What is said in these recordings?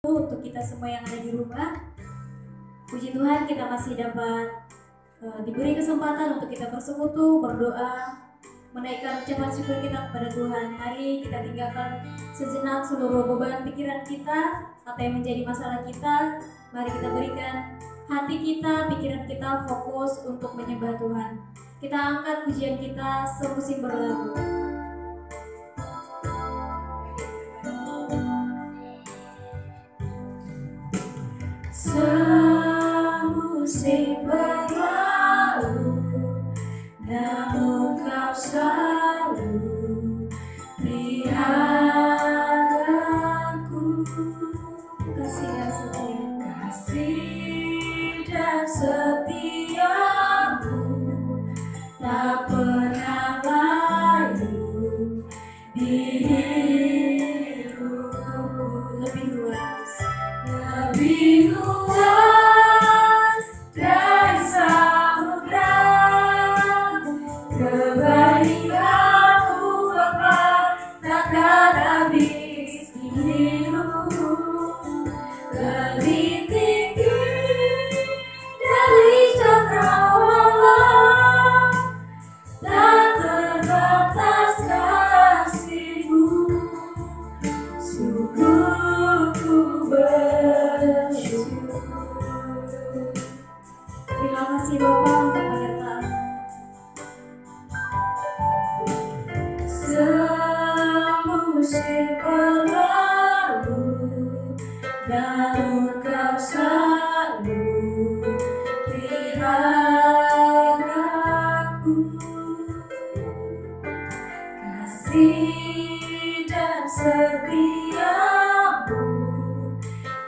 Untuk kita semua yang ada di rumah, puji Tuhan kita masih dapat diberi kesempatan untuk kita bersekutu, berdoa, menaikkan ucapan syukur kita kepada Tuhan. Mari kita tinggalkan sejenak seluruh beban pikiran kita, apa yang menjadi masalah kita. Mari kita berikan hati kita, pikiran kita fokus untuk menyembah Tuhan. Kita angkat pujian kita semusim berlagu. Semusim berlalu, namun Kau selalu peliharaku. Kasih dan setiamu tak pernah layu di hidupku. Lebih luas dari samudra, kebaikan-Mu Bapa takkan habis di hidupku. Lebih tinggi dari cakrawala, tak terbatas kasih-Mu. Sungguh ku bersyukur. Terima kasih Bapa untuk penyertaan. Semusim berlalu, namun Kau selalu peliharaku. Kasih dan setiamu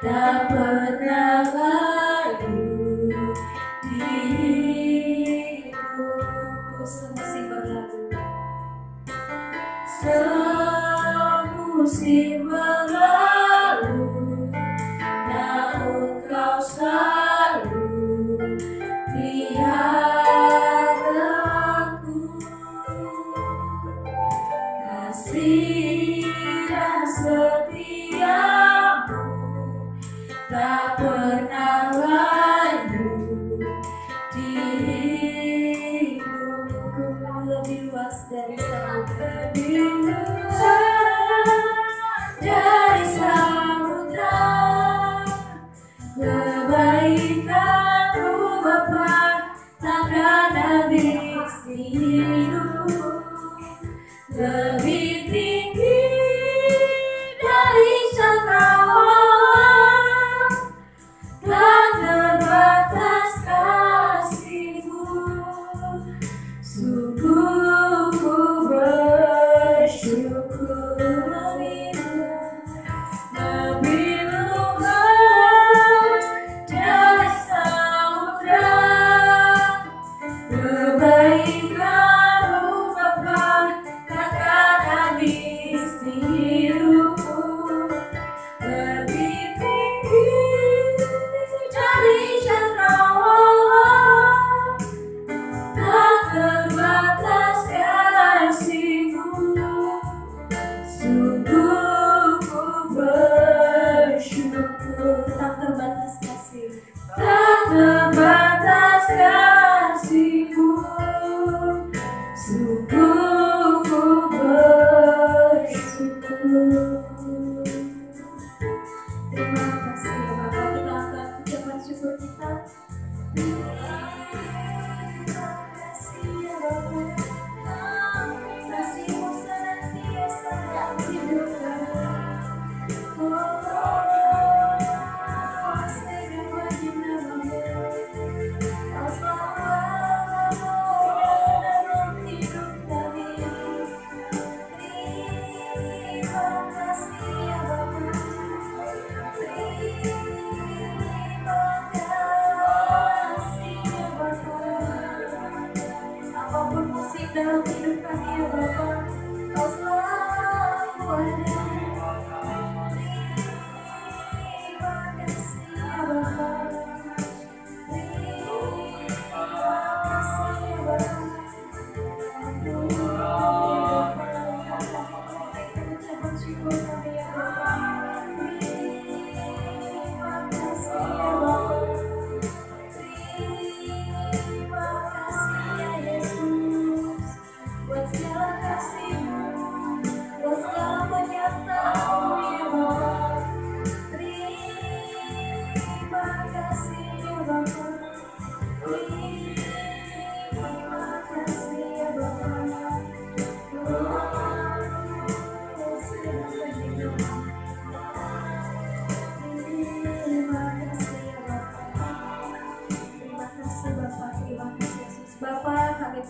tak pernah layu di hidupku. Semusim berlalu, semusim berlalu, namun Kau selalu peliharaku. Kasih dan setiamu tak pernah layu di hidupku. Lebih luas dari samudra, lebih luas dari samudra, kebaikan-Mu Bapa takkan habis di hidupku. Lebih tinggi dari cakrawala, tak terbatas kasih-Mu. Sungguh ku bersyukur. Lebih luas dari samudra, kebaikan-Mu Bapa takkan habis di hidupku. Lebih tinggi dari cakrawala, tak terbatas kasih-Mu. Sungguh ku bersyukur. Tak terbatas kasih, tak terbatas kasih-Mu. Sungguh ku bersyukur. Terima kasih ya Bapak, kita akan ucapan syukur kita. Terima kasih ya Bapak, kasih-Mu senantiasa dalam hidup kami. Terima kasih ya Bapak.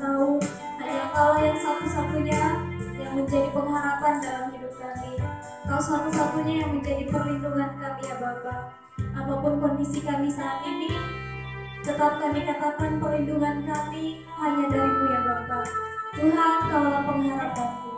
tahu hanya Engkau yang satu-satunya yang menjadi pengharapan dalam hidup kami. Kau satu-satunya yang menjadi perlindungan kami ya Bapa. Apapun kondisi kami saat ini, tetap kami katakan perlindungan kami hanya dari-Mu ya Bapa. Tuhan, Kaulah pengharapanku.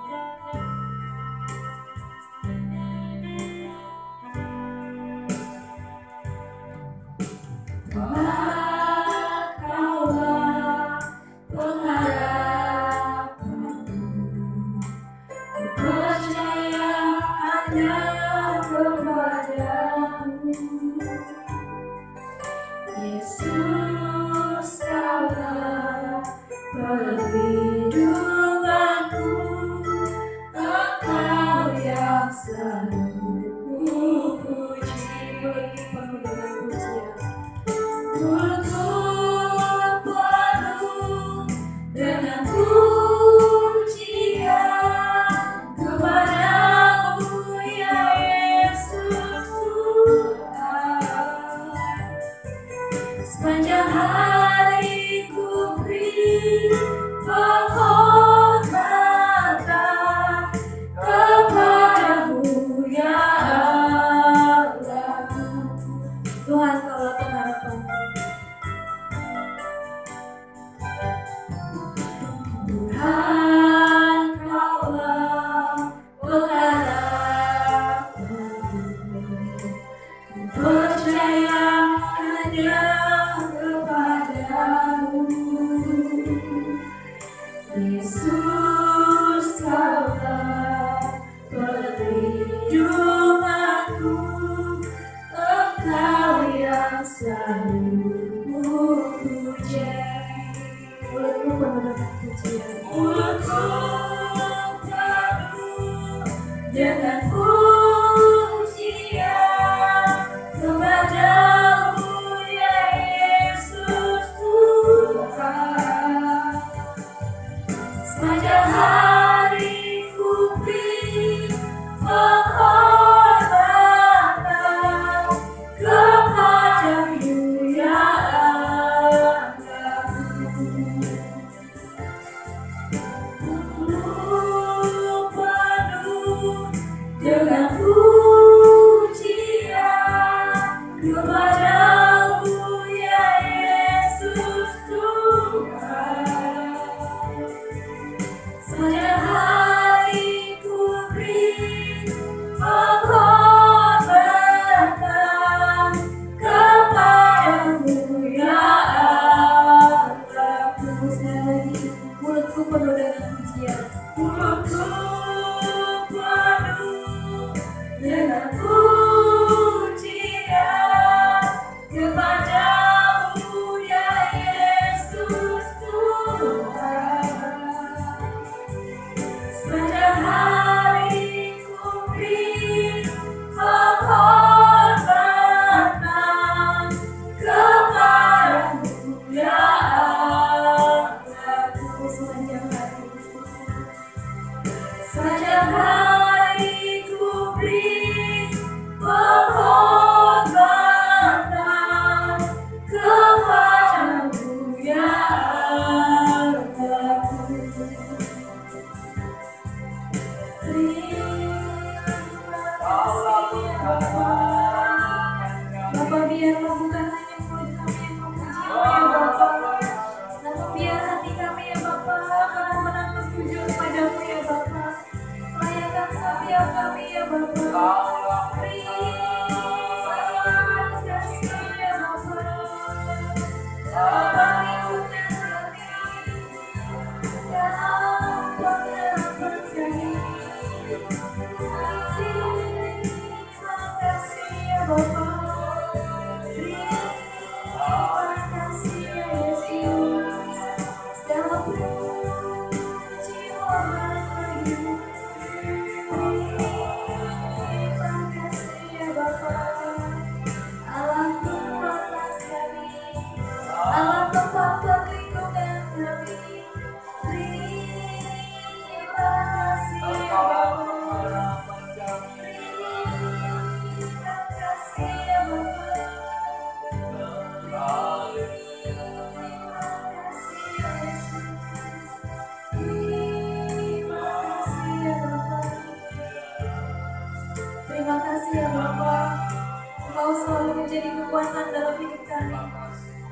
selalu menjadi kekuatan dalam hidup kami.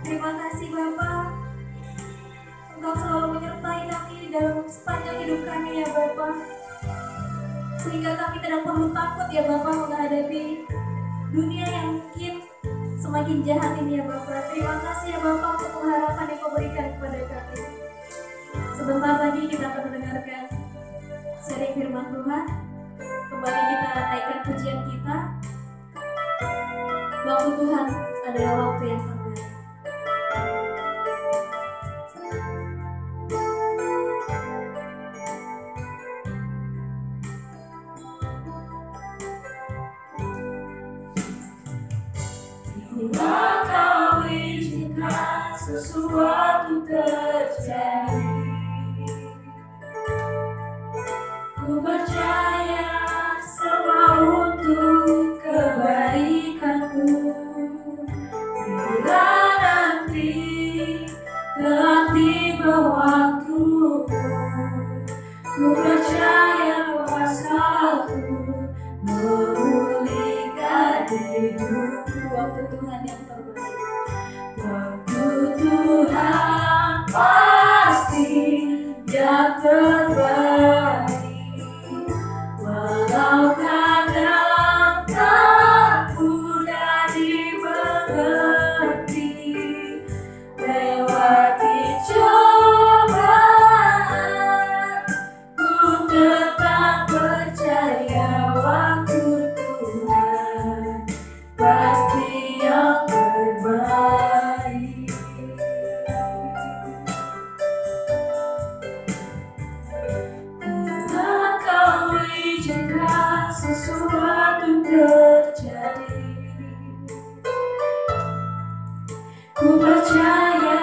Terima kasih Bapa, Engkau selalu menyertai kami dalam sepanjang hidup kami ya Bapa, sehingga kami tidak perlu takut ya Bapa menghadapi dunia yang mungkin semakin jahat ini ya Bapa. Terima kasih ya Bapa untuk pengharapan yang Kau berikan kepada kami. Sebentar lagi kita akan mendengarkan sharing firman Tuhan. Kembali kita naikkan pujian kita. Waktu Tuhan adalah waktu yang terbaik. Bila Kau izinkan sesuatu terjadi, ku percaya semua untuk kebaikanku. Bila nanti telah tiba waktumu, ku percaya kuasaku memulihkan hidupku. Waktu Tuhan yang terbaik. Waktu Tuhan pasti yang terbaik. Walau kadang tak mudah dimengerti, lewati cobaan, ku tetap percaya waktu Tuhan pasti yang terbaik. Bila Kau izinkan sesuatu terjadi, ku percaya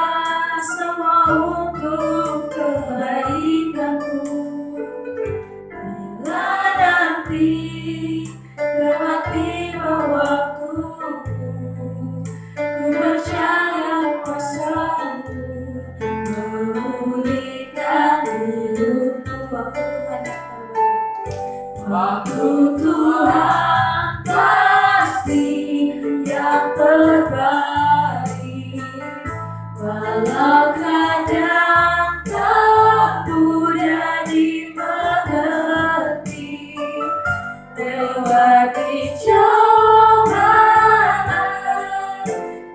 semua untuk kebaikanku. Bila nanti telah tiba waktumu, ku percaya kuasamu memulihkan hidupku. Waktu Tuhan yang terbaik. Waktu Tuhan pasti yang terbaik. Walau kadang tak mudah dimengerti, lewati cobaan,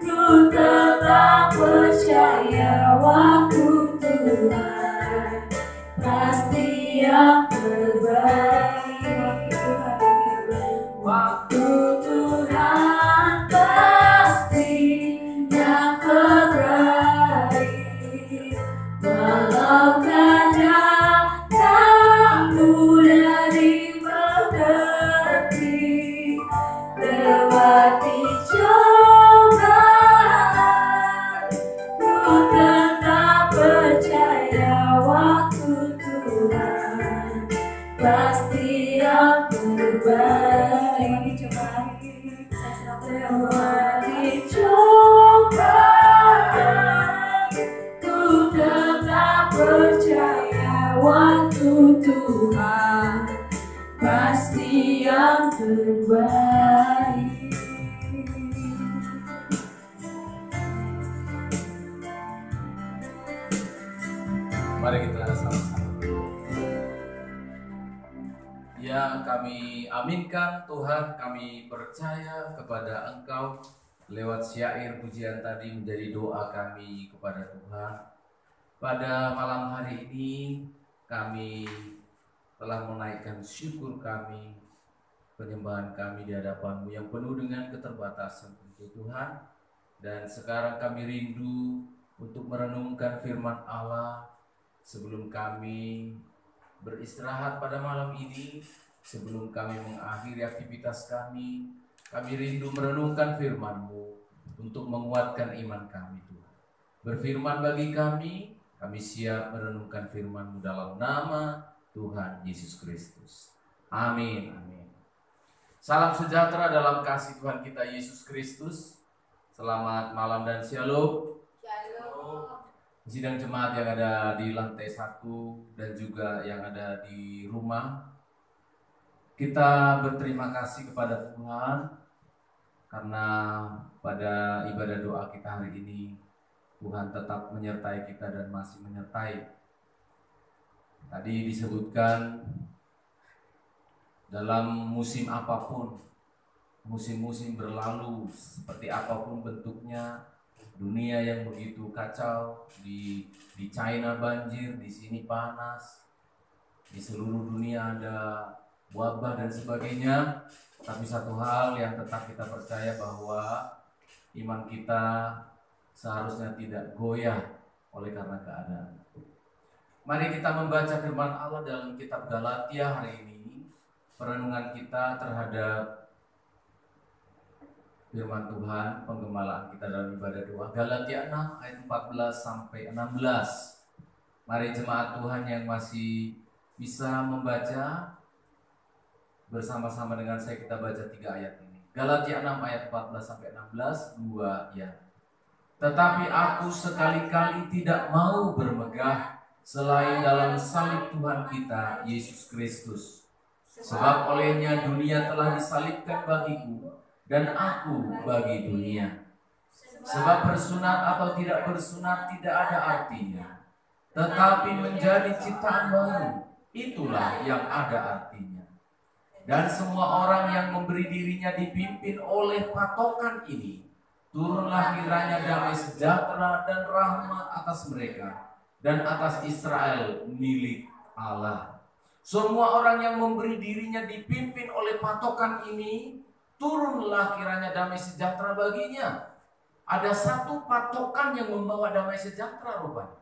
ku tetap percaya waktu Tuhan pasti yang terbaik. Waktu Tuhan pasti yang terbaik. Walau kadang tak mudah dimengerti, lewati cobaan, ku tetap percaya waktu Tuhan pasti yang terbaik. Lewati cobaan, ku tetap percaya waktu Tuhan pasti yang terbaik. Mari kita sama-sama. Ya, kami aminkan Tuhan, kami percaya kepada Engkau. Lewat syair pujian tadi menjadi doa kami kepada Tuhan. Pada malam hari ini kami telah menaikkan syukur kami, penyembahan kami di hadapan-Mu yang penuh dengan keterbatasan tentu Tuhan. Dan sekarang kami rindu untuk merenungkan firman Allah sebelum kami beristirahat pada malam ini, sebelum kami mengakhiri aktivitas kami rindu merenungkan firman-Mu untuk menguatkan iman kami Tuhan. Berfirman bagi kami siap merenungkan firman-Mu dalam nama Tuhan Yesus Kristus. Amin. Amin. Salam sejahtera dalam kasih Tuhan kita Yesus Kristus. Selamat malam dan shalom. Sidang jemaat yang ada di lantai 1 dan juga yang ada di rumah, kita berterima kasih kepada Tuhan karena pada ibadah doa kita hari ini Tuhan tetap menyertai kita dan masih menyertai. Tadi disebutkan dalam musim apapun, musim-musim berlalu seperti apapun bentuknya, dunia yang begitu kacau, di China banjir, di sini panas, di seluruh dunia ada wabah dan sebagainya. Tapi satu hal yang tetap kita percaya bahwa iman kita seharusnya tidak goyah oleh karena keadaan. Mari kita membaca firman Allah dalam kitab Galatia hari ini. Perenungan kita terhadap firman Tuhan, penggemalaan kita dalam ibadah doa, Galatia 6 ayat 14 sampai 16. Mari jemaat Tuhan yang masih bisa membaca bersama-sama dengan saya, kita baca 3 ayat ini. Galatia 6 ayat 14 sampai 16, 2 ya. Tetapi aku sekali-kali tidak mau bermegah selain dalam salib Tuhan kita Yesus Kristus. Sebab olehnya dunia telah disalibkan bagiku dan aku bagi dunia. Sebab bersunat atau tidak bersunat tidak ada artinya, tetapi menjadi ciptaan baru, itulah yang ada artinya. Dan semua orang yang memberi dirinya dipimpin oleh patokan ini, turunlah kiranya damai sejahtera dan rahmat atas mereka dan atas Israel milik Allah. Semua orang yang memberi dirinya dipimpin oleh patokan ini, turunlah kiranya damai sejahtera baginya. Ada satu patokan yang membawa damai sejahtera rupanya.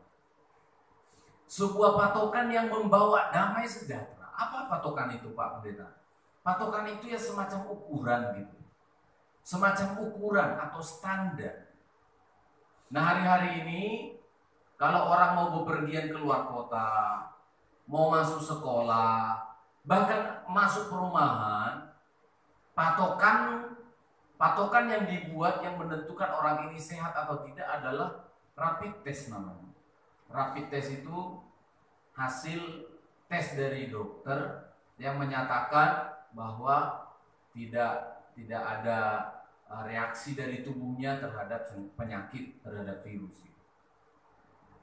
Sebuah patokan yang membawa damai sejahtera. Apa patokan itu, Pak Pendeta? Patokan itu ya semacam ukuran gitu. Semacam ukuran atau standar. Nah, hari-hari ini kalau orang mau bepergian keluar kota, mau masuk sekolah, bahkan masuk perumahan, patokan yang dibuat yang menentukan orang ini sehat atau tidak adalah rapid test namanya. Rapid test itu hasil tes dari dokter yang menyatakan bahwa tidak ada reaksi dari tubuhnya terhadap penyakit, terhadap virus.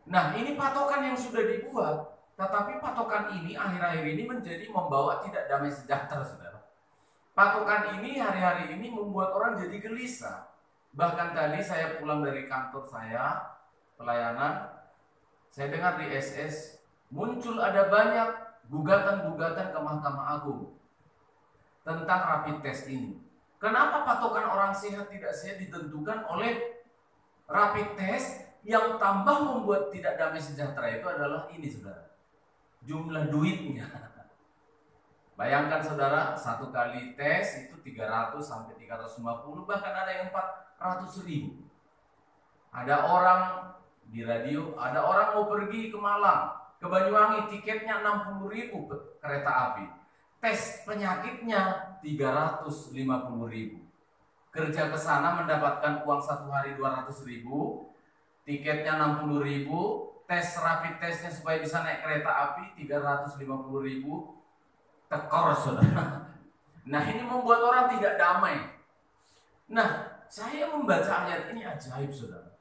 Nah, ini patokan yang sudah dibuat, tetapi patokan ini akhir-akhir ini menjadi membawa tidak damai sejahtera, saudara. Patokan ini hari-hari ini membuat orang jadi gelisah. Bahkan tadi saya pulang dari kantor saya, pelayanan, saya dengar di SS muncul ada banyak gugatan-gugatan ke Mahkamah Agung tentang rapid test ini. Kenapa patokan orang sehat tidak sehat ditentukan oleh rapid test yang tambah membuat tidak damai sejahtera itu adalah ini, saudara, jumlah duitnya. Bayangkan saudara, satu kali tes itu 300 sampai 350, bahkan ada yang 400.000. Ada orang di radio, ada orang mau pergi ke Malang, ke Banyuwangi, tiketnya 60.000 kereta api. Tes penyakitnya 350.000. Kerja ke sana mendapatkan uang satu hari 200.000, tiketnya 60.000, tes rapid testnya supaya bisa naik kereta api 350.000, tekor, saudara. Nah, ini membuat orang tidak damai. Nah, saya membaca ayat ini ajaib, saudara.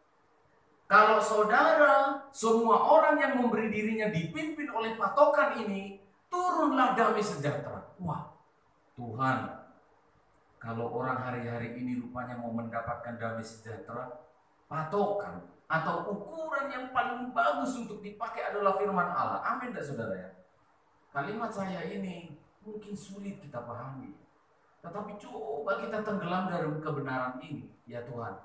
Kalau saudara, semua orang yang memberi dirinya dipimpin oleh patokan ini, turunlah damai sejahtera. Wah, Tuhan, kalau orang hari-hari ini rupanya mau mendapatkan damai sejahtera, patokan atau ukuran yang paling bagus untuk dipakai adalah firman Allah. Amin, tak saudara ya? Kalimat saya ini mungkin sulit kita pahami, tetapi coba kita tenggelam dalam kebenaran ini. Ya Tuhan,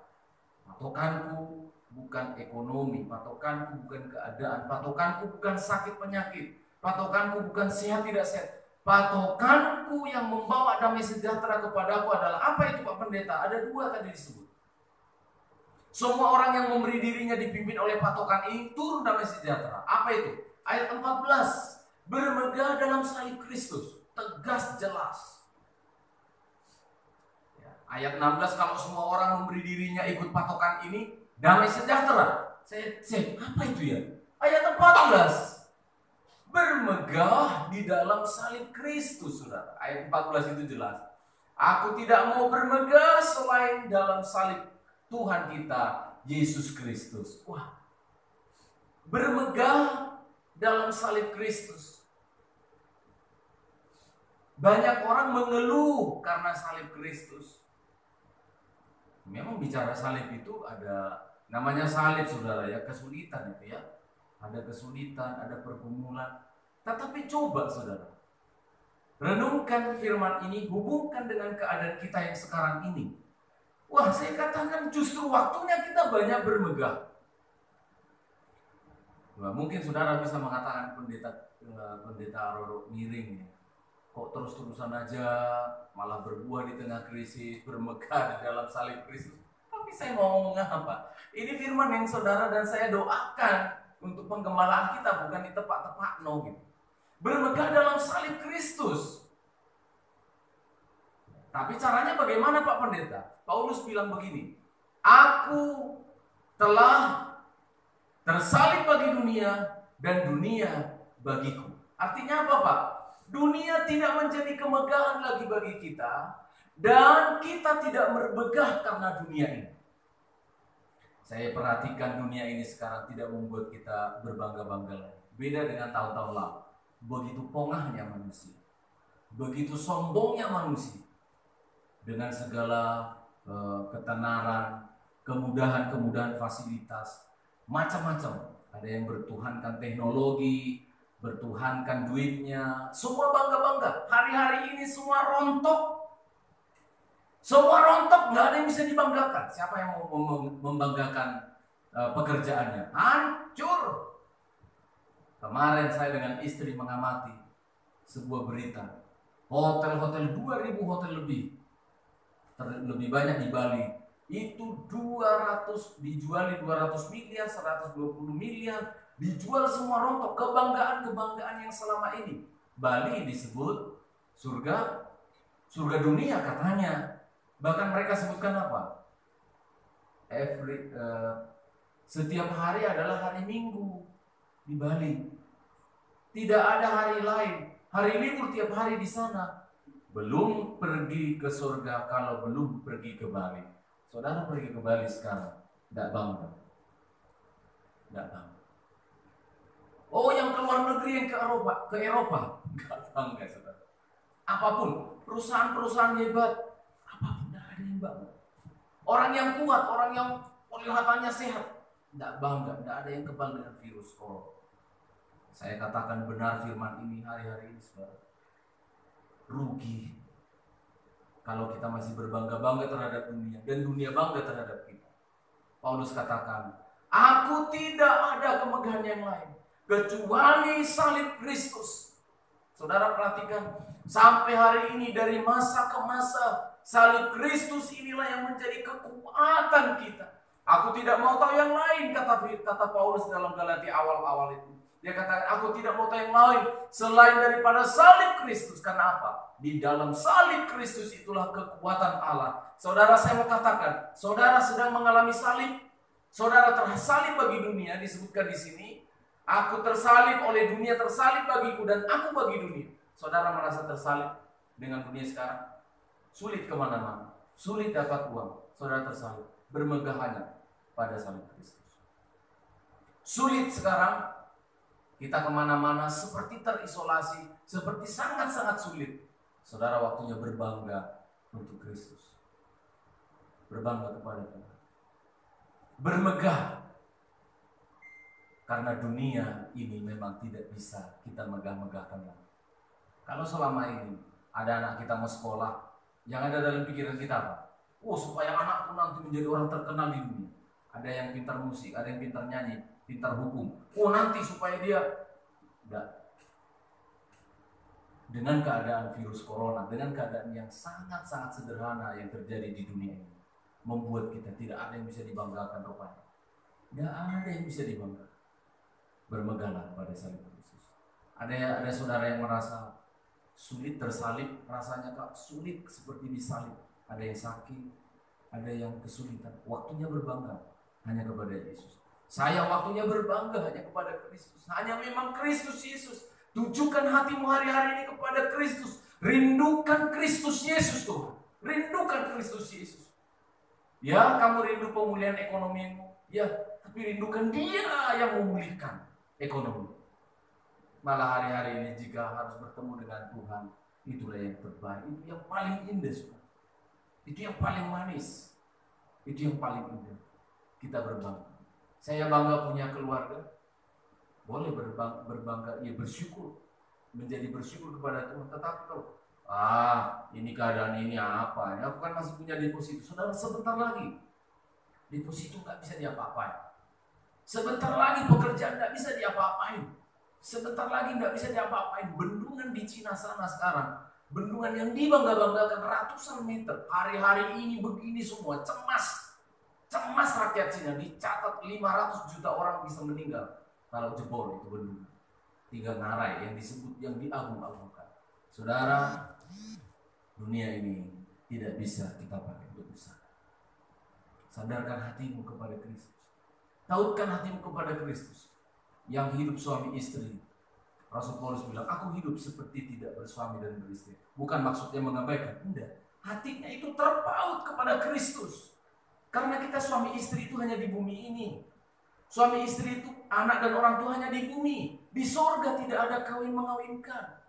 patokanku bukan ekonomi, patokanku bukan keadaan, patokanku bukan sakit penyakit, patokanku bukan sehat tidak sehat. Patokanku yang membawa damai sejahtera kepadaku adalah apa itu, Pak Pendeta? Ada 2 tadi disebut. Semua orang yang memberi dirinya dipimpin oleh patokan ini turun damai sejahtera. Apa itu? Ayat 14. Bermegah dalam salib Kristus. Tegas, jelas. Ya, ayat 16, kalau semua orang memberi dirinya ikut patokan ini, damai sejahtera. Saya cek, apa itu ya? Ayat 14. Bermegah di dalam salib Kristus, saudara. Ayat 14 itu jelas. Aku tidak mau bermegah selain dalam salib Tuhan kita, Yesus Kristus. Wah, bermegah dalam salib Kristus. Banyak orang mengeluh karena salib Kristus. Memang bicara salib itu ada, namanya salib saudara ya, kesulitan itu ya. Ada kesulitan, ada pergumulan. Tetapi coba saudara, renungkan firman ini, hubungkan dengan keadaan kita yang sekarang ini. Wah, saya katakan justru waktunya kita banyak bermegah. Wah, mungkin saudara bisa mengatakan pendeta Roro miring ya. Kok terus-terusan aja malah berbuah di tengah krisis, bermegah di dalam salib Kristus. Tapi saya mau ngomong apa? Ini firman yang saudara dan saya doakan untuk penggemalaan kita, bukan di tepak-tepak no gitu. Bermegah dalam salib Kristus. Tapi caranya bagaimana Pak Pendeta? Paulus bilang begini, aku telah tersalib bagi dunia dan dunia bagiku. Artinya apa Pak? Dunia tidak menjadi kemegahan lagi bagi kita dan kita tidak bermegah karena dunia ini. Saya perhatikan dunia ini sekarang tidak membuat kita berbangga-bangga lagi. Beda dengan tahun-tahun lalu. Begitu pongahnya manusia, begitu sombongnya manusia, dengan segala ketenaran, kemudahan-kemudahan fasilitas, macam-macam. Ada yang bertuhankan teknologi, bertuhankan duitnya, semua bangga-bangga. Hari-hari ini semua rontok. Semua rontok, nggak ada yang bisa dibanggakan. Siapa yang mau membanggakan pekerjaannya? Hancur. Kemarin saya dengan istri mengamati sebuah berita. Hotel-hotel 2.000 hotel lebih banyak di Bali. Itu dijuali 200 miliar, 120 miliar, dijual semua rontok. Kebanggaan yang selama ini Bali disebut surga dunia katanya. Bahkan mereka sebutkan apa? Setiap hari adalah hari Minggu di Bali. Tidak ada hari lain. Hari libur tiap hari di sana. Belum pergi ke surga kalau belum pergi ke Bali. Saudara pergi ke Bali sekarang, tidak bangga. Tidak bangga. Oh, yang ke luar negeri, yang ke Eropa, nggak bangga saudara. Apapun, perusahaan-perusahaan hebat, apapun tidak ada yang bangga. Orang yang kuat, orang yang kelihatannya sehat, tidak bangga, tidak ada yang kebal dengan virus corona. Saya katakan benar firman ini hari-hari ini saudara. Rugi kalau kita masih berbangga-bangga terhadap dunia dan dunia bangga terhadap kita. Paulus katakan, aku tidak ada kemegahan yang lain kecuali salib Kristus. Saudara perhatikan, sampai hari ini dari masa ke masa, salib Kristus inilah yang menjadi kekuatan kita. Aku tidak mau tahu yang lain, kata Paulus dalam Galatia awal-awal itu. Dia katakan, aku tidak mau tahu yang lain selain daripada salib Kristus. Karena apa? Di dalam salib Kristus itulah kekuatan Allah. Saudara, saya mau katakan, saudara sedang mengalami salib. Saudara tersalib bagi dunia, disebutkan di sini. Aku tersalib oleh dunia, tersalib bagiku dan aku bagi dunia. Saudara merasa tersalib dengan dunia sekarang? Sulit kemana-mana, sulit dapat uang. Saudara tersalib, bermegah hanya pada salib Kristus. Sulit sekarang, kita kemana-mana seperti terisolasi, seperti sangat-sangat sulit. Saudara, waktunya berbangga untuk Kristus. Berbangga kepada Tuhan. Bermegah. Karena dunia ini memang tidak bisa kita megah-megahkan lagi. Kalau selama ini ada anak kita mau sekolah, yang ada dalam pikiran kita apa? Oh, supaya anakku nanti menjadi orang terkenal di dunia. Ada yang pintar musik, ada yang pintar nyanyi, pintar hukum. Oh, nanti supaya dia enggak. Dengan keadaan virus corona, dengan keadaan yang sangat-sangat sederhana yang terjadi di dunia ini, membuat kita tidak ada yang bisa dibanggakan rupanya. Tidak ada yang bisa dibanggakan. Bermegahlah pada salib Kristus. Ada saudara yang merasa sulit tersalib, rasanya kak sulit seperti disalib. Ada yang sakit, ada yang kesulitan. Waktunya berbangga hanya kepada Yesus. Saya waktunya berbangga hanya kepada Kristus. Hanya memang Kristus Yesus. Tujukan hatimu hari-hari ini kepada Kristus. Rindukan Kristus Yesus Tuhan. Rindukan Kristus Yesus. Ya, kamu rindu pemulihan ekonomimu, ya, tapi rindukan Dia yang memulihkan ekonomi. Malah hari-hari ini jika harus bertemu dengan Tuhan, itulah yang terbaik, itu yang paling indah, itu yang paling manis, itu yang paling indah. Kita berbangga. Saya bangga punya keluarga, boleh berbangga, ya bersyukur, menjadi bersyukur kepada Tuhan. Tetapi kalau ini keadaan ini apa? Aku kan masih punya deposito. Saudara, sebentar lagi deposito nggak bisa diapa-apain. Sebentar lagi pekerjaan nggak bisa diapa-apain. Sebentar lagi nggak bisa diapa-apain. Bendungan di Cina sana sekarang, bendungan yang dibangga-banggakan ratusan meter, hari-hari ini begini semua, cemas rakyat Cina. Dicatat 500 juta orang bisa meninggal kalau jebol itu bendungan. 3 ngarai yang disebut, yang diagung-agungkan. Saudara, dunia ini tidak bisa kita pakai untuk usaha. Sadarkan hatimu kepada Kristus. Tautkan hatimu kepada Kristus. Yang hidup suami istri. Rasul Paulus bilang, aku hidup seperti tidak bersuami dan beristri. Bukan maksudnya mengabaikan, tidak. Hatinya itu terpaut kepada Kristus. Karena kita suami istri itu hanya di bumi ini. Suami istri itu, anak dan orang tua hanya di bumi. Di sorga tidak ada kawin mengawinkan.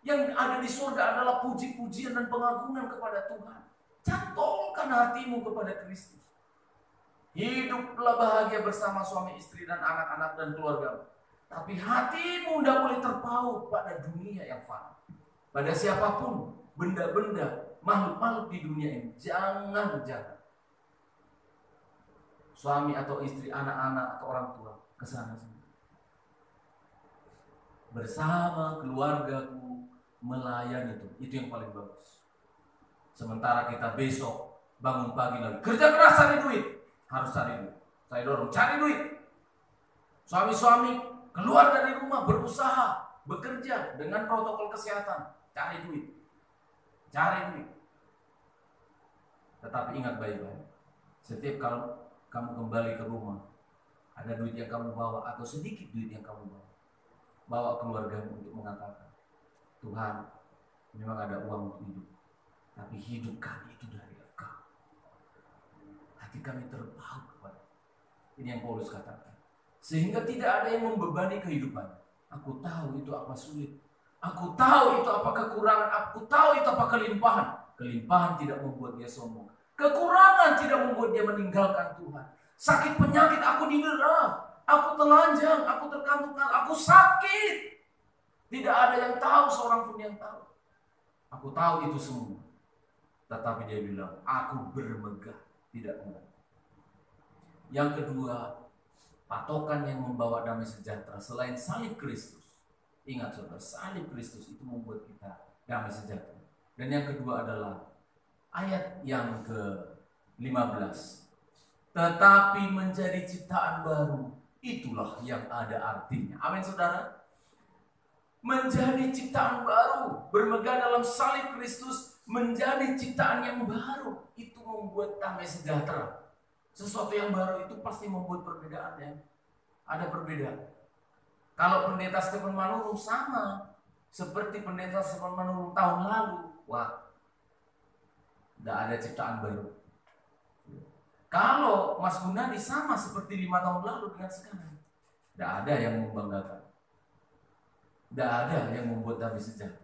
Yang ada di surga adalah puji-pujian dan pengagungan kepada Tuhan. Cantolkan hatimu kepada Kristus. Hiduplah bahagia bersama suami istri dan anak-anak dan keluarga. Tapi hatimu tidak boleh terpaut pada dunia yang fana. Pada siapapun, benda-benda, makhluk-makhluk di dunia ini. Jangan. Suami atau istri, anak-anak atau orang tua, kesana sini. Bersama keluargaku, melayani itu yang paling bagus. Sementara kita besok bangun pagi lagi kerja keras cari duit, harus cari duit. Saya dorong cari duit. Suami-suami keluar dari rumah berusaha, bekerja dengan protokol kesehatan, cari duit. Tetapi ingat baik-baik, setiap kalau kamu kembali ke rumah, ada duit yang kamu bawa atau sedikit duit yang kamu bawa keluargamu untuk mengatakan, Tuhan, memang ada uang untuk hidup, tapi hidup kami itu dari Engkau. Hati kami terpaut kepada. Ini yang Paulus katakan. Sehingga tidak ada yang membebani kehidupan. Aku tahu itu apa sulit. Aku tahu itu apa kekurangan. Aku tahu itu apa kelimpahan. Kelimpahan tidak membuat dia sombong. Kekurangan tidak membuat dia meninggalkan Tuhan. Sakit penyakit aku didera. Aku telanjang, aku terkantuk, aku sakit. Tidak ada yang tahu, seorang pun yang tahu. Aku tahu itu semua. Tetapi dia bilang, aku bermegah, tidak murah. Yang kedua, patokan yang membawa damai sejahtera selain salib Kristus. Ingat saudara, salib Kristus itu membuat kita damai sejahtera. Dan yang kedua adalah ayat yang ke-15. Tetapi menjadi ciptaan baru, itulah yang ada artinya. Amin saudara. Menjadi ciptaan baru, bermegah dalam salib Kristus, menjadi ciptaan yang baru, itu membuat damai sejahtera. Sesuatu yang baru itu pasti membuat perbedaan ya. Ada perbedaan. Kalau pendeta Stephen Manurung sama seperti pendeta Stephen Manurung tahun lalu, wah, tidak ada ciptaan baru. Kalau Mas Gunadi sama seperti 5 tahun lalu dengan sekarang, tidak ada yang membanggakan. Tidak ada yang membuat damai sejahtera.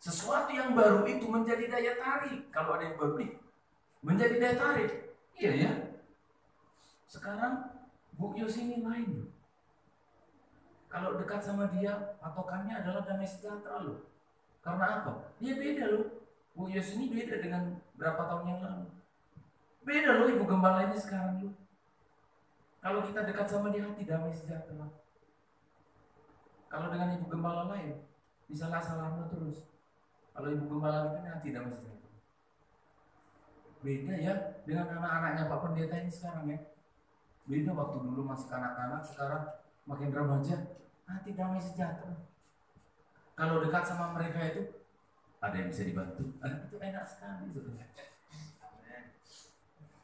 Sesuatu yang baru itu menjadi daya tarik. Kalau ada yang baru nih, menjadi daya tarik. Iya ya. Sekarang Bu Yos ini lain. Kalau dekat sama dia, patokannya adalah damai sejahtera loh. Karena apa? Dia beda loh. Bu Yos ini beda dengan berapa tahun yang lalu. Beda loh ibu gembala ini sekarang loh. Kalau kita dekat sama dia, hati damai sejahtera. Kalau dengan ibu gembala lain, bisa salah terus. Kalau ibu gembala kita nanti damai sejahtera. Beda ya dengan anak-anaknya Pak Pendeta ini sekarang ya. Beda waktu dulu masih kanak-kanak, sekarang makin remaja, nanti damai sejahtera. Kalau dekat sama mereka itu, ada yang bisa dibantu. Itu enak sekali sebenarnya.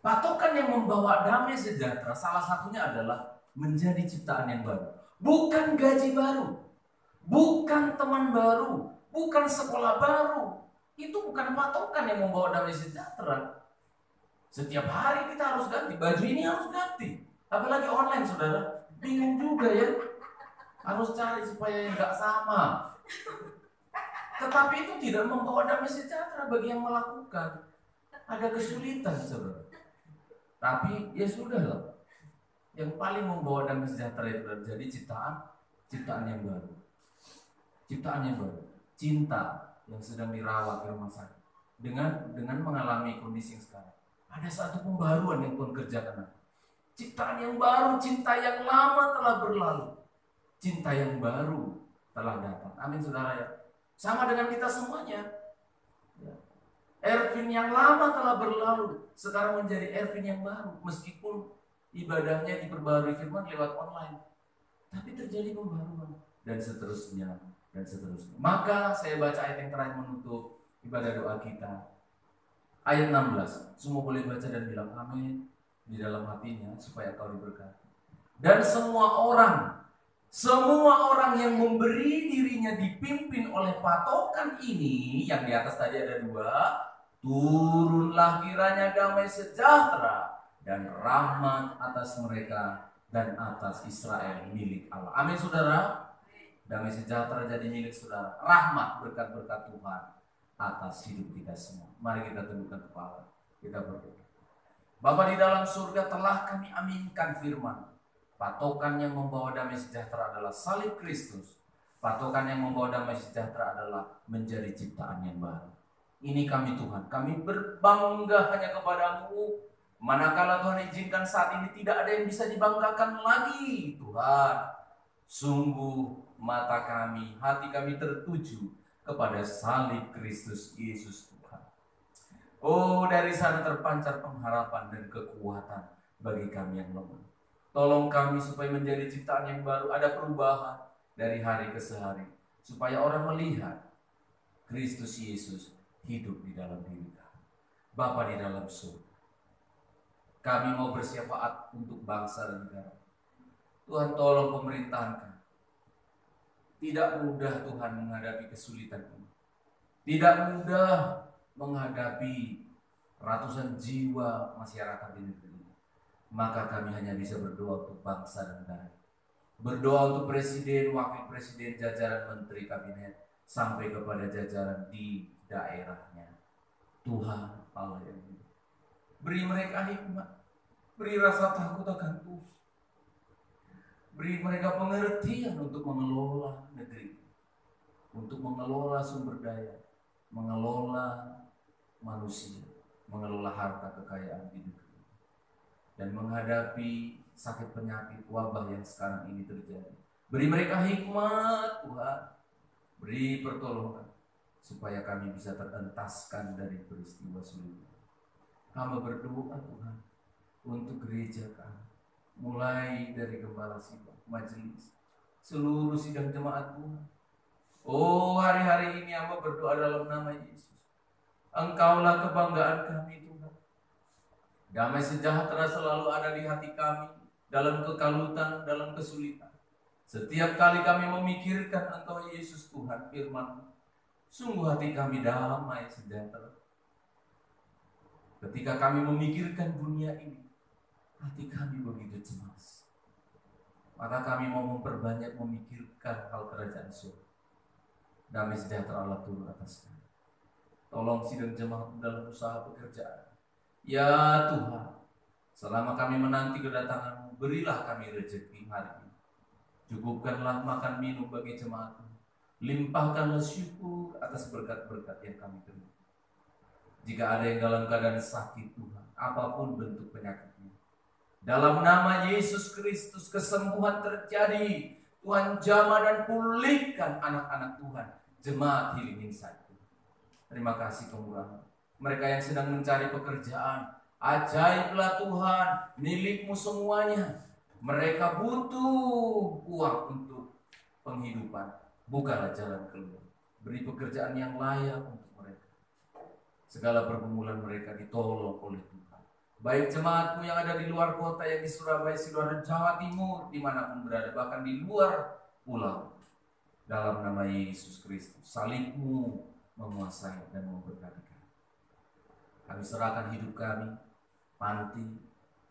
Patokan yang membawa damai sejahtera salah satunya adalah menjadi ciptaan yang baru. Bukan gaji baru, bukan teman baru, bukan sekolah baru, Itu bukan patokan yang membawa damai sejahtera. Setiap hari kita harus ganti, baju ini harus ganti. Apalagi online, saudara. Bingung juga ya. Harus cari supaya nggak sama. Tetapi itu tidak membawa damai sejahtera bagi yang melakukan. Ada kesulitan, saudara. Tapi ya sudahlah. Yang paling membawa damai sejahtera itu jadi ciptaan yang baru. Ciptaan yang baru. Cinta yang sedang dirawat di rumah sakit. Dengan mengalami kondisi yang sekarang. Ada satu pembaruan yang Tuhan kerjakan. Ciptaan yang baru, cinta yang lama telah berlalu. Cinta yang baru telah datang. Amin, saudara ya. Sama dengan kita semuanya. Ya. Ervin yang lama telah berlalu, sekarang menjadi Ervin yang baru. Meskipun ibadahnya diperbarui firman lewat online, tapi terjadi pembaruan dan seterusnya dan seterusnya. Maka saya baca ayat yang terakhir menutup ibadah doa kita. Ayat 16, semua boleh baca dan bilang amin di dalam hatinya supaya kau diberkati. Dan semua orang yang memberi dirinya dipimpin oleh patokan ini, yang di atas tadi ada 2, turunlah kiranya damai sejahtera dan rahmat atas mereka dan atas Israel milik Allah. Amin, saudara. Damai sejahtera jadi milik saudara. Rahmat, berkat-berkat Tuhan atas hidup kita semua. Mari kita tundukkan kepala, kita berdoa. Bapa di dalam surga, telah kami aminkan firman. Patokan yang membawa damai sejahtera adalah salib Kristus. Patokan yang membawa damai sejahtera adalah menjadi ciptaan yang baru. Ini kami Tuhan, kami berbangga hanya kepadamu. Manakala Tuhan izinkan saat ini tidak ada yang bisa dibanggakan lagi, Tuhan. Sungguh mata kami, hati kami tertuju kepada salib Kristus Yesus Tuhan. Oh, dari sana terpancar pengharapan dan kekuatan bagi kami yang lemah. Tolong kami supaya menjadi ciptaan yang baru, ada perubahan dari hari ke hari, supaya orang melihat Kristus Yesus hidup di dalam diri kami. Bapa di dalam surga, kami mau bersyafaat untuk bangsa dan negara. Tuhan, tolong pemerintahan kami. Tidak mudah Tuhan menghadapi kesulitan ini. Tidak mudah menghadapi ratusan jiwa masyarakat di negeri ini. Maka kami hanya bisa berdoa untuk bangsa dan negara. Berdoa untuk presiden, wakil presiden, jajaran menteri kabinet, sampai kepada jajaran di daerahnya. Tuhan Allah yang hidup, beri mereka hikmat, beri rasa takut akan Tuhan. Beri mereka pengertian untuk mengelola negeri, untuk mengelola sumber daya, mengelola manusia, mengelola harta kekayaan di negeri, dan menghadapi sakit penyakit wabah yang sekarang ini terjadi. Beri mereka hikmat Tuhan, beri pertolongan supaya kami bisa terentaskan dari peristiwa sulit. Hamba berdoa Tuhan untuk gereja kami, mulai dari gembala sidang, majelis, seluruh sidang jemaat Tuhan. Oh, hari-hari ini hamba berdoa dalam nama Yesus. Engkaulah kebanggaan kami Tuhan. Damai sejahtera selalu ada di hati kami, dalam kekalutan, dalam kesulitan. Setiap kali kami memikirkan Engkau Yesus Tuhan, firman-Mu, sungguh hati kami damai sejahtera. Ketika kami memikirkan dunia ini, hati kami begitu cemas. Maka kami mau memperbanyak memikirkan hal kerajaan surga. Damai sejahtera Allah turun atas kami. Tolong sidang jemaat dalam usaha pekerjaan. Ya Tuhan, selama kami menanti kedatangan-Mu, berilah kami rezeki hari ini. Cukupkanlah makan minum bagi jemaat-Mu. Limpahkanlah syukur atas berkat-berkat yang kami terima. Jika ada yang dalam keadaan sakit Tuhan, apapun bentuk penyakitnya, dalam nama Yesus Kristus kesembuhan terjadi. Tuhan jamah dan pulihkan anak-anak Tuhan, jemaat Healing Insight. Terima kasih kemurahan. Mereka yang sedang mencari pekerjaan, ajaiblah Tuhan, milik-Mu semuanya. Mereka butuh uang untuk penghidupan, bukalah jalan keluar. Beri pekerjaan yang layak untuk mereka. Segala pergumulan mereka ditolong oleh Tuhan. Baik jemaat-Mu yang ada di luar kota, yang di Surabaya, Sidoarjo, Jawa Timur, dimanapun berada, bahkan di luar pulau. Dalam nama Yesus Kristus, salib-Mu menguasai dan memberkati kami. Kami serahkan hidup kami, panti,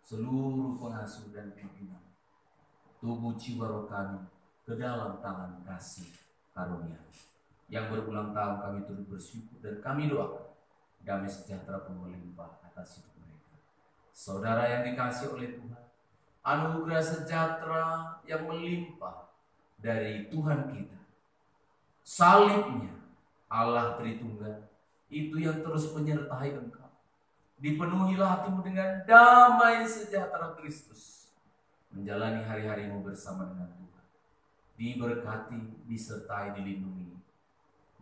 seluruh pengasuh dan pimpinan, tubuh jiwa roh kami ke dalam tangan kasih karunia. Yang berulang tahun kami turut bersyukur dan kami doakan damai sejahtera pun melimpah atas hidup mereka. Saudara yang dikasihi oleh Tuhan, anugerah sejahtera yang melimpah dari Tuhan kita, salibnya Allah Tritunggal, itu yang terus menyertai engkau. Dipenuhilah hatimu dengan damai sejahtera Kristus, menjalani hari-harimu bersama dengan Tuhan. Diberkati, disertai, dilindungi.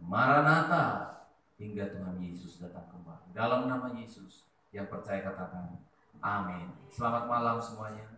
Maranatha, hingga Tuhan Yesus datang kembali. Dalam nama Yesus, yang percaya katakan amin. Selamat malam semuanya.